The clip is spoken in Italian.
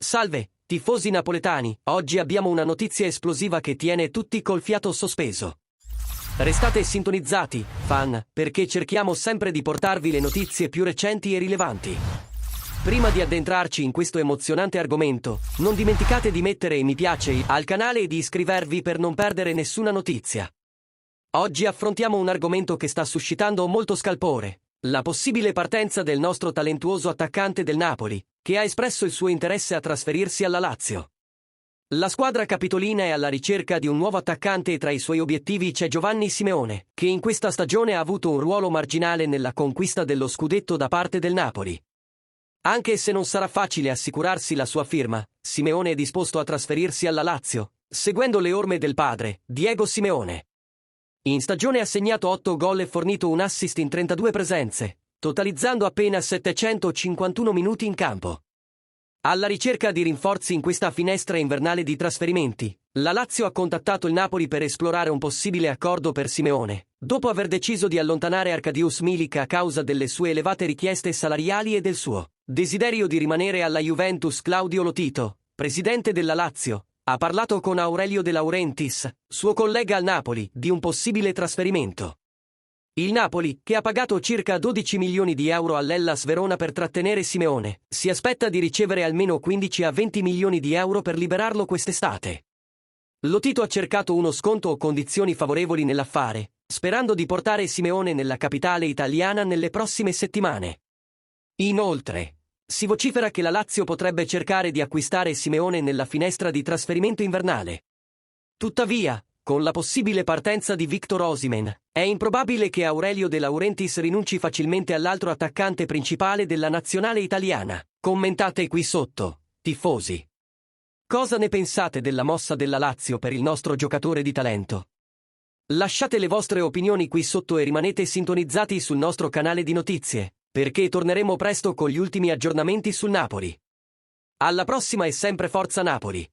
Salve, tifosi napoletani, oggi abbiamo una notizia esplosiva che tiene tutti col fiato sospeso. Restate sintonizzati, fan, perché cerchiamo sempre di portarvi le notizie più recenti e rilevanti. Prima di addentrarci in questo emozionante argomento, non dimenticate di mettere mi piace al canale e di iscrivervi per non perdere nessuna notizia. Oggi affrontiamo un argomento che sta suscitando molto scalpore: la possibile partenza del nostro talentuoso attaccante del Napoli, che ha espresso il suo interesse a trasferirsi alla Lazio. La squadra capitolina è alla ricerca di un nuovo attaccante e tra i suoi obiettivi c'è Giovanni Simeone, che in questa stagione ha avuto un ruolo marginale nella conquista dello scudetto da parte del Napoli. Anche se non sarà facile assicurarsi la sua firma, Simeone è disposto a trasferirsi alla Lazio, seguendo le orme del padre, Diego Simeone. In stagione ha segnato 8 gol e fornito un assist in 32 presenze, totalizzando appena 751 minuti in campo. Alla ricerca di rinforzi in questa finestra invernale di trasferimenti, la Lazio ha contattato il Napoli per esplorare un possibile accordo per Simeone, dopo aver deciso di allontanare Arkadiusz Milik a causa delle sue elevate richieste salariali e del suo desiderio di rimanere alla Juventus. Claudio Lotito, presidente della Lazio, ha parlato con Aurelio De Laurentiis, suo collega al Napoli, di un possibile trasferimento. Il Napoli, che ha pagato circa 12 milioni di euro all'Hellas Verona per trattenere Simeone, si aspetta di ricevere almeno 15 a 20 milioni di euro per liberarlo quest'estate. Lotito ha cercato uno sconto o condizioni favorevoli nell'affare, sperando di portare Simeone nella capitale italiana nelle prossime settimane. Inoltre, si vocifera che la Lazio potrebbe cercare di acquistare Simeone nella finestra di trasferimento invernale. Tuttavia, con la possibile partenza di Victor Osimhen, è improbabile che Aurelio De Laurentiis rinunci facilmente all'altro attaccante principale della nazionale italiana. Commentate qui sotto, tifosi. Cosa ne pensate della mossa della Lazio per il nostro giocatore di talento? Lasciate le vostre opinioni qui sotto e rimanete sintonizzati sul nostro canale di notizie, perché torneremo presto con gli ultimi aggiornamenti sul Napoli. Alla prossima e sempre Forza Napoli!